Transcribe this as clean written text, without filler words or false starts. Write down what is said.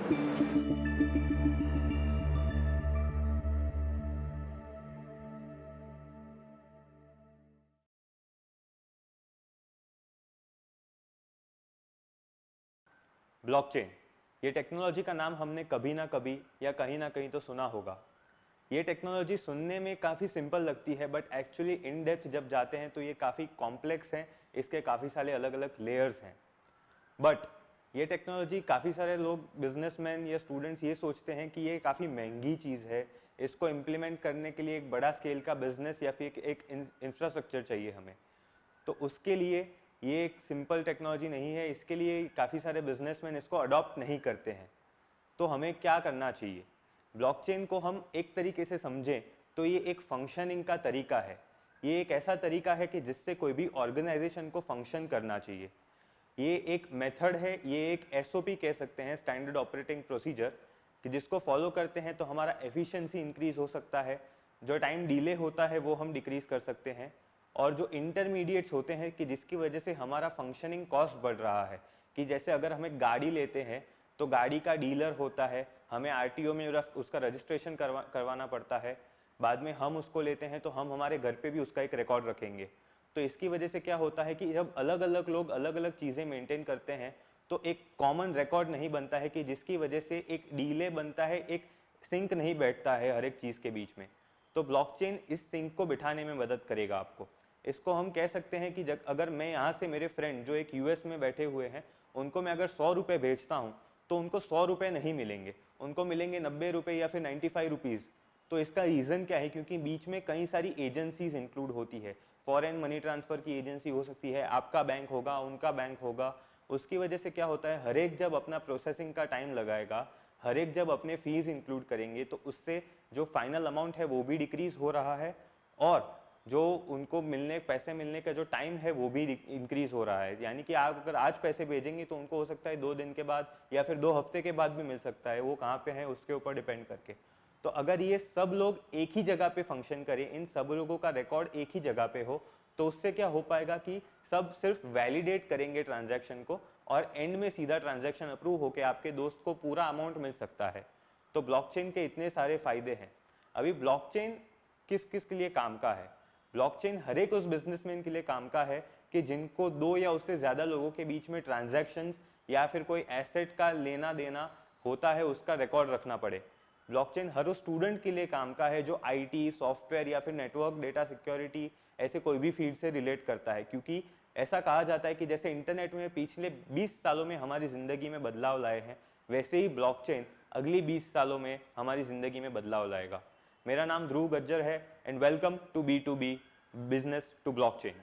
Blockchain, ये technology का नाम हमने कभी ना कभी या कहीं ना कहीं तो सुना होगा। ये टेक्नोलॉजी सुनने में काफ़ी सिंपल लगती है, बट एक्चुअली इन डेप्थ जब जाते हैं तो ये काफ़ी कॉम्प्लेक्स हैं, इसके काफ़ी सारे अलग अलग लेयर्स हैं। बट ये टेक्नोलॉजी काफ़ी सारे लोग, बिजनेसमैन या स्टूडेंट्स, ये सोचते हैं कि ये काफ़ी महंगी चीज़ है, इसको इम्प्लीमेंट करने के लिए एक बड़ा स्केल का बिजनेस या फिर एक इंफ्रास्ट्रक्चर चाहिए हमें। तो उसके लिए ये एक सिंपल टेक्नोलॉजी नहीं है, इसके लिए काफ़ी सारे बिजनेसमैन इसको अडॉप्ट नहीं करते हैं। तो हमें क्या करना चाहिए? ब्लॉकचेन को हम एक तरीके से समझें तो ये एक फंक्शनिंग का तरीका है। ये एक ऐसा तरीका है कि जिससे कोई भी ऑर्गेनाइजेशन को फंक्शन करना चाहिए। ये एक मेथड है, ये एक एसओपी कह सकते हैं, स्टैंडर्ड ऑपरेटिंग प्रोसीजर, कि जिसको फॉलो करते हैं तो हमारा एफिशिएंसी इंक्रीज हो सकता है, जो टाइम डिले होता है वो हम डिक्रीज कर सकते हैं, और जो इंटरमीडिएट्स होते हैं कि जिसकी वजह से हमारा फंक्शनिंग कॉस्ट बढ़ रहा है, कि जैसे अगर हम एक गाड़ी लेते हैं तो गाड़ी का डीलर होता है, हमें आरटीओ में उसका रजिस्ट्रेशन करवाना पड़ता है, बाद में हम उसको लेते हैं तो हम हमारे घर पे भी उसका एक रिकॉर्ड रखेंगे। तो इसकी वजह से क्या होता है कि जब अलग अलग लोग अलग अलग चीज़ें मेंटेन करते हैं तो एक कॉमन रिकॉर्ड नहीं बनता है, कि जिसकी वजह से एक डीले बनता है, एक सिंक नहीं बैठता है हर एक चीज़ के बीच में। तो ब्लॉकचेन इस सिंक को बिठाने में मदद करेगा आपको। इसको हम कह सकते हैं कि अगर मैं यहाँ से, मेरे फ्रेंड जो एक यूएस में बैठे हुए हैं, उनको मैं अगर 100 रुपये भेजता हूँ तो उनको 100 रुपये नहीं मिलेंगे, उनको मिलेंगे 90 रुपये या फिर 95 रुपीज़। तो इसका रीज़न क्या है? क्योंकि बीच में कई सारी एजेंसीज इंक्लूड होती है। फॉरेन मनी ट्रांसफ़र की एजेंसी हो सकती है, आपका बैंक होगा, उनका बैंक होगा। उसकी वजह से क्या होता है, हर एक जब अपना प्रोसेसिंग का टाइम लगाएगा, हर एक जब अपने फीस इंक्लूड करेंगे, तो उससे जो फाइनल अमाउंट है वो भी डिक्रीज हो रहा है, और जो उनको पैसे मिलने का जो टाइम है वो भी इंक्रीज हो रहा है। यानी कि आप अगर आज पैसे भेजेंगे तो उनको हो सकता है 2 दिन के बाद या फिर 2 हफ्ते के बाद भी मिल सकता है, वो कहाँ पे है उसके ऊपर डिपेंड करके। तो अगर ये सब लोग एक ही जगह पे फंक्शन करें, इन सब लोगों का रिकॉर्ड एक ही जगह पे हो, तो उससे क्या हो पाएगा कि सब सिर्फ वैलिडेट करेंगे ट्रांजैक्शन को, और एंड में सीधा ट्रांजैक्शन अप्रूव होकर आपके दोस्त को पूरा अमाउंट मिल सकता है। तो ब्लॉकचेन के इतने सारे फायदे हैं। अभी ब्लॉकचेन किस किस के लिए काम का है? ब्लॉकचेन हर एक उस बिजनेसमैन के लिए काम का है कि जिनको 2 या उससे ज्यादा लोगों के बीच में ट्रांजैक्शंस या फिर कोई एसेट का लेना देना होता है, उसका रिकॉर्ड रखना पड़े। ब्लॉकचेन हर उस स्टूडेंट के लिए काम का है जो आईटी, सॉफ्टवेयर या फिर नेटवर्क, डेटा सिक्योरिटी, ऐसे कोई भी फील्ड से रिलेट करता है। क्योंकि ऐसा कहा जाता है कि जैसे इंटरनेट में पिछले 20 सालों में हमारी ज़िंदगी में बदलाव लाए हैं, वैसे ही ब्लॉकचेन अगली 20 सालों में हमारी ज़िंदगी में बदलाव लाएगा। मेरा नाम ध्रुव गज्जर है, and welcome to B2B business to blockchain.